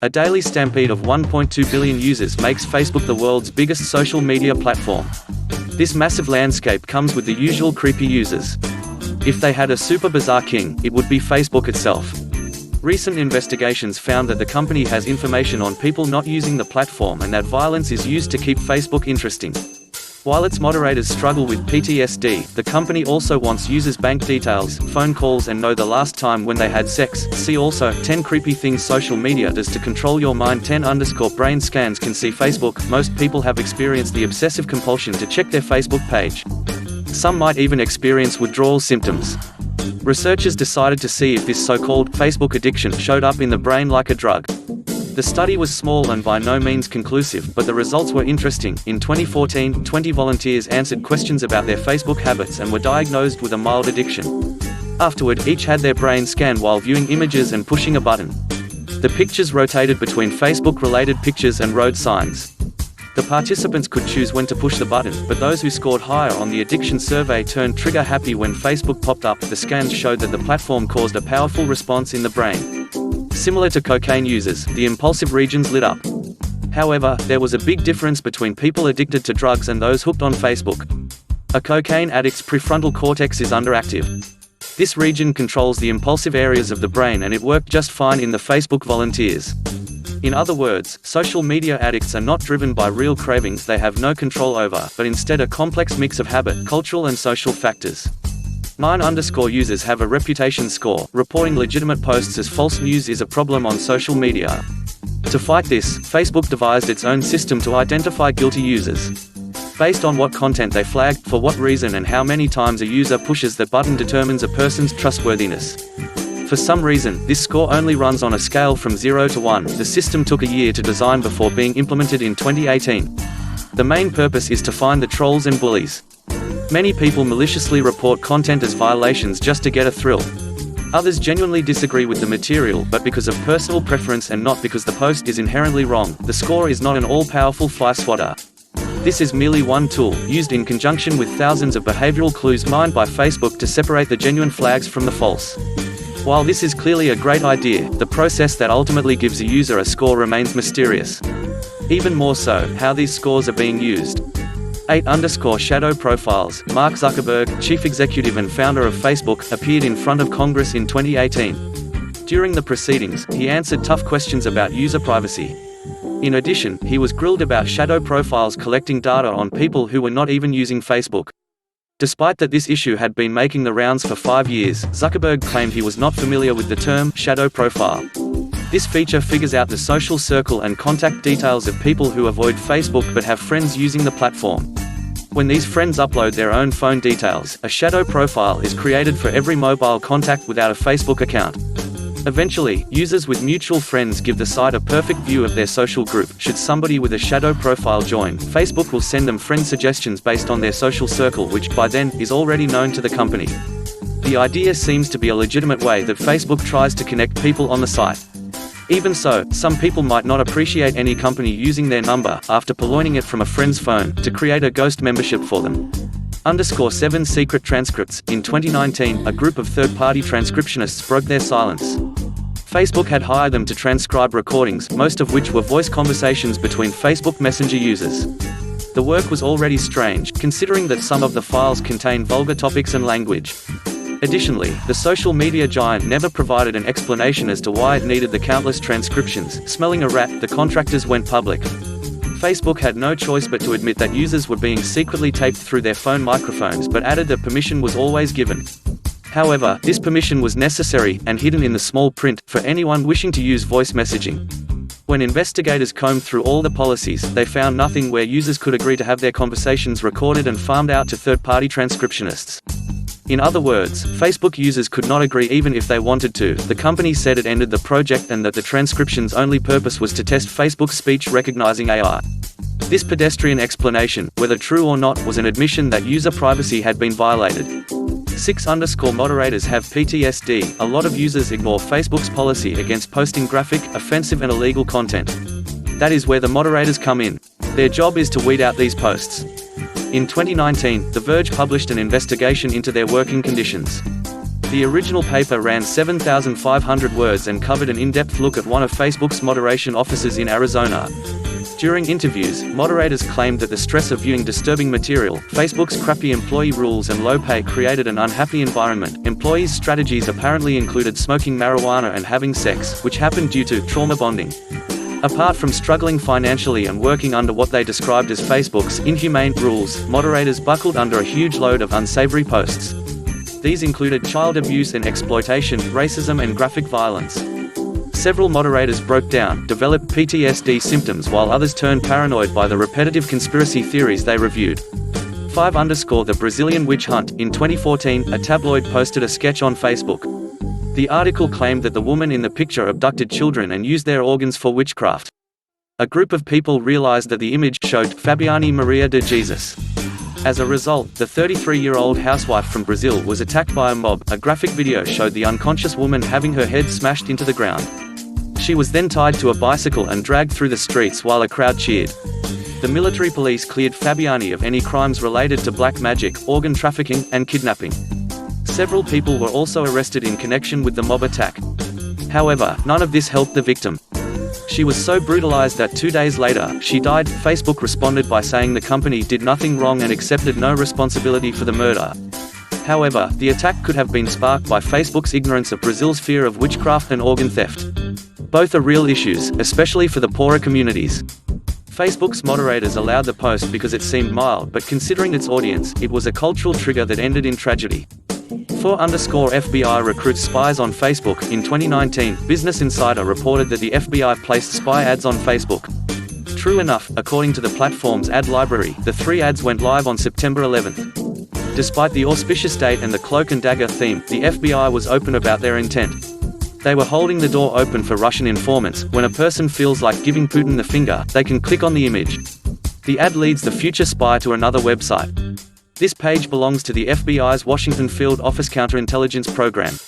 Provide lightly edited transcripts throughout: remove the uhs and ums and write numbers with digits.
A daily stampede of 1.2 billion users makes Facebook the world's biggest social media platform. This massive landscape comes with the usual creepy users. If they had a super bizarre king, it would be Facebook itself. Recent investigations found that the company has information on people not using the platform and that violence is used to keep Facebook interesting. While its moderators struggle with PTSD, the company also wants users' bank details, phone calls and know the last time when they had sex. See also, 10 creepy things social media does to control your mind. 10_brain scans can see Facebook. Most people have experienced the obsessive compulsion to check their Facebook page. Some might even experience withdrawal symptoms. Researchers decided to see if this so-called Facebook addiction showed up in the brain like a drug. The study was small and by no means conclusive, but the results were interesting. In 2014, 20 volunteers answered questions about their Facebook habits and were diagnosed with a mild addiction. Afterward, each had their brain scanned while viewing images and pushing a button. The pictures rotated between Facebook-related pictures and road signs. The participants could choose when to push the button, but those who scored higher on the addiction survey turned trigger happy when Facebook popped up. The scans showed that the platform caused a powerful response in the brain. Similar to cocaine users, the impulsive regions lit up. However, there was a big difference between people addicted to drugs and those hooked on Facebook. A cocaine addict's prefrontal cortex is underactive. This region controls the impulsive areas of the brain and it worked just fine in the Facebook volunteers. In other words, social media addicts are not driven by real cravings they have no control over, but instead a complex mix of habit, cultural and social factors. 9_ users have a reputation score. Reporting legitimate posts as false news is a problem on social media. To fight this, Facebook devised its own system to identify guilty users. Based on what content they flagged, for what reason and how many times a user pushes the button determines a person's trustworthiness. For some reason, this score only runs on a scale from 0 to 1. The system took a year to design before being implemented in 2018. The main purpose is to find the trolls and bullies. Many people maliciously report content as violations just to get a thrill. Others genuinely disagree with the material, but because of personal preference and not because the post is inherently wrong. The score is not an all-powerful fly swatter. This is merely one tool, used in conjunction with thousands of behavioral clues mined by Facebook to separate the genuine flags from the false. While this is clearly a great idea, the process that ultimately gives a user a score remains mysterious. Even more so, how these scores are being used. 8_ shadow profiles. Mark Zuckerberg, chief executive and founder of Facebook, appeared in front of Congress in 2018. During the proceedings, he answered tough questions about user privacy. In addition, he was grilled about shadow profiles collecting data on people who were not even using Facebook. Despite that this issue had been making the rounds for 5 years, Zuckerberg claimed he was not familiar with the term shadow profile. This feature figures out the social circle and contact details of people who avoid Facebook but have friends using the platform. When these friends upload their own phone details, a shadow profile is created for every mobile contact without a Facebook account. Eventually, users with mutual friends give the site a perfect view of their social group. Should somebody with a shadow profile join, Facebook will send them friend suggestions based on their social circle, which, by then, is already known to the company. The idea seems to be a legitimate way that Facebook tries to connect people on the site. Even so, some people might not appreciate any company using their number, after purloining it from a friend's phone, to create a ghost membership for them. 7 secret transcripts. In 2019, a group of third-party transcriptionists broke their silence. Facebook had hired them to transcribe recordings, most of which were voice conversations between Facebook Messenger users. The work was already strange, considering that some of the files contain vulgar topics and language. Additionally, the social media giant never provided an explanation as to why it needed the countless transcriptions. Smelling a rat, the contractors went public. Facebook had no choice but to admit that users were being secretly taped through their phone microphones, but added that permission was always given. However, this permission was necessary, and hidden in the small print, for anyone wishing to use voice messaging. When investigators combed through all the policies, they found nothing where users could agree to have their conversations recorded and farmed out to third-party transcriptionists. In other words, Facebook users could not agree even if they wanted to. The company said it ended the project and that the transcription's only purpose was to test Facebook's speech-recognizing AI. This pedestrian explanation, whether true or not, was an admission that user privacy had been violated. 6_ moderators have PTSD. A lot of users ignore Facebook's policy against posting graphic, offensive and illegal content. That is where the moderators come in. Their job is to weed out these posts. In 2019, The Verge published an investigation into their working conditions. The original paper ran 7,500 words and covered an in-depth look at one of Facebook's moderation offices in Arizona. During interviews, moderators claimed that the stress of viewing disturbing material, Facebook's crappy employee rules and low pay created an unhappy environment. Employees' strategies apparently included smoking marijuana and having sex, which happened due to trauma bonding. Apart from struggling financially and working under what they described as Facebook's inhumane rules, moderators buckled under a huge load of unsavory posts. These included child abuse and exploitation, racism and graphic violence. Several moderators broke down, developed PTSD symptoms, while others turned paranoid by the repetitive conspiracy theories they reviewed. 5 The Brazilian witch hunt. In 2014, a tabloid posted a sketch on Facebook. The article claimed that the woman in the picture abducted children and used their organs for witchcraft. A group of people realized that the image showed Fabiane Maria de Jesus. As a result, the 33-year-old housewife from Brazil was attacked by a mob. A graphic video showed the unconscious woman having her head smashed into the ground. She was then tied to a bicycle and dragged through the streets while a crowd cheered. The military police cleared Fabiane of any crimes related to black magic, organ trafficking, and kidnapping. Several people were also arrested in connection with the mob attack. However, none of this helped the victim. She was so brutalized that 2 days later, she died. Facebook responded by saying the company did nothing wrong and accepted no responsibility for the murder. However, the attack could have been sparked by Facebook's ignorance of Brazil's fear of witchcraft and organ theft. Both are real issues, especially for the poorer communities. Facebook's moderators allowed the post because it seemed mild, but considering its audience, it was a cultural trigger that ended in tragedy. 4_FBI recruits spies on Facebook. In 2019, Business Insider reported that the FBI placed spy ads on Facebook. True enough, according to the platform's ad library, the 3 ads went live on September 11th. Despite the auspicious date and the cloak and dagger theme, the FBI was open about their intent. They were holding the door open for Russian informants. When a person feels like giving Putin the finger, they can click on the image. The ad leads the future spy to another website. This page belongs to the FBI's Washington Field Office Counterintelligence Program.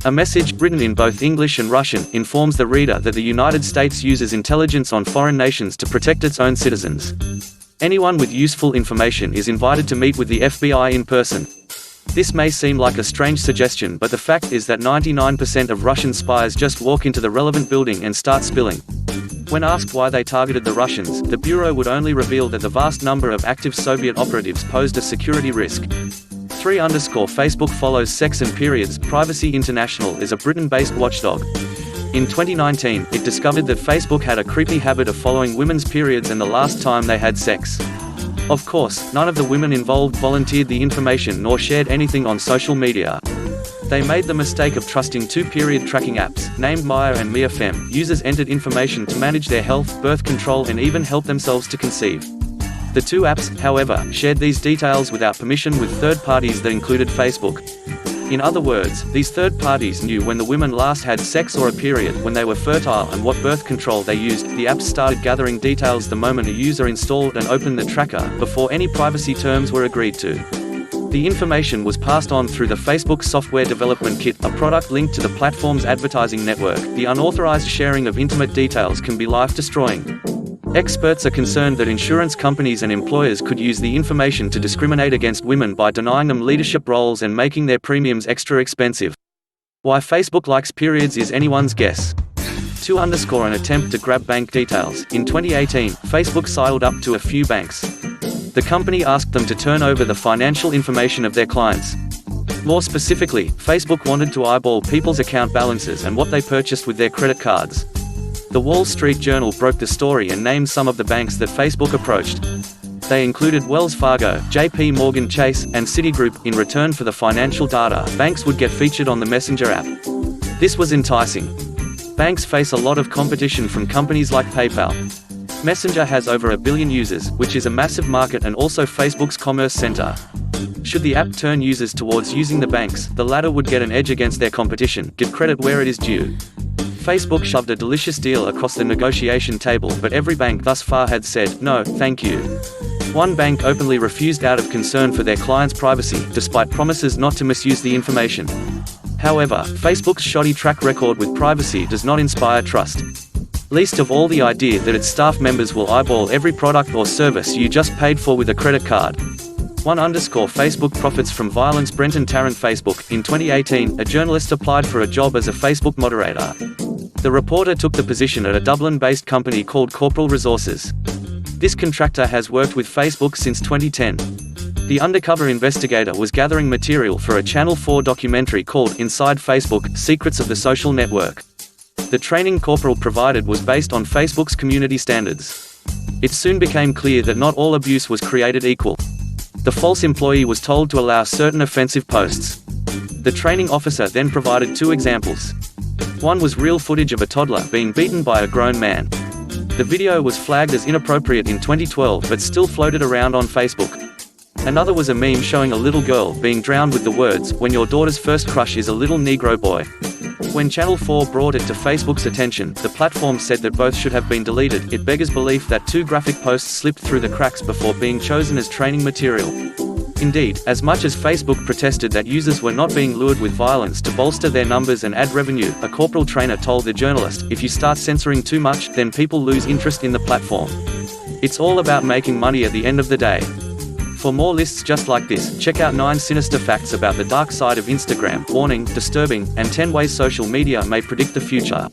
A message, written in both English and Russian, informs the reader that the United States uses intelligence on foreign nations to protect its own citizens. Anyone with useful information is invited to meet with the FBI in person. This may seem like a strange suggestion, but the fact is that 99% of Russian spies just walk into the relevant building and start spilling. When asked why they targeted the Russians, the Bureau would only reveal that the vast number of active Soviet operatives posed a security risk. 3_Facebook follows Sex and Periods. Privacy International is a Britain-based watchdog. In 2019, it discovered that Facebook had a creepy habit of following women's periods and the last time they had sex. Of course, none of the women involved volunteered the information nor shared anything on social media. They made the mistake of trusting 2 period tracking apps, named Maya and Mia Femme. Users entered information to manage their health, birth control and even help themselves to conceive. The 2 apps, however, shared these details without permission with third parties that included Facebook. In other words, these third parties knew when the women last had sex or a period, when they were fertile and what birth control they used. The apps started gathering details the moment a user installed and opened the tracker, before any privacy terms were agreed to. The information was passed on through the Facebook Software Development Kit, a product linked to the platform's advertising network. The unauthorized sharing of intimate details can be life-destroying. Experts are concerned that insurance companies and employers could use the information to discriminate against women by denying them leadership roles and making their premiums extra expensive. Why Facebook likes periods is anyone's guess. 2_ an attempt to grab bank details. In 2018, Facebook sidled up to a few banks. The company asked them to turn over the financial information of their clients. More specifically, Facebook wanted to eyeball people's account balances and what they purchased with their credit cards. The Wall Street Journal broke the story and named some of the banks that Facebook approached. They included Wells Fargo, JP Morgan Chase, and Citigroup. In return for the financial data, banks would get featured on the Messenger app. This was enticing. Banks face a lot of competition from companies like PayPal. Messenger has over 1 billion users, which is a massive market and also Facebook's commerce center. Should the app turn users towards using the banks, the latter would get an edge against their competition. Give credit where it is due. Facebook shoved a delicious deal across the negotiation table, but every bank thus far had said, "No, thank you." One bank openly refused out of concern for their clients' privacy, despite promises not to misuse the information. However, Facebook's shoddy track record with privacy does not inspire trust. Least of all the idea that its staff members will eyeball every product or service you just paid for with a credit card. Facebook profits from violence. Brenton Tarrant. Facebook. In 2018, a journalist applied for a job as a Facebook moderator. The reporter took the position at a Dublin-based company called Corporal Resources. This contractor has worked with Facebook since 2010. The undercover investigator was gathering material for a Channel 4 documentary called Inside Facebook: Secrets of the Social Network. The training Corporal provided was based on Facebook's community standards. It soon became clear that not all abuse was created equal. The false employee was told to allow certain offensive posts. The training officer then provided 2 examples. One was real footage of a toddler being beaten by a grown man. The video was flagged as inappropriate in 2012 but still floated around on Facebook. Another was a meme showing a little girl being drowned with the words, "When your daughter's first crush is a little Negro boy." When Channel 4 brought it to Facebook's attention, the platform said that both should have been deleted. It beggars belief that 2 graphic posts slipped through the cracks before being chosen as training material. Indeed, as much as Facebook protested that users were not being lured with violence to bolster their numbers and add revenue, a corporal trainer told the journalist, "If you start censoring too much, then people lose interest in the platform. It's all about making money at the end of the day." For more lists just like this, check out 9 sinister facts about the dark side of Instagram, warning, disturbing, and 10 ways social media may predict the future.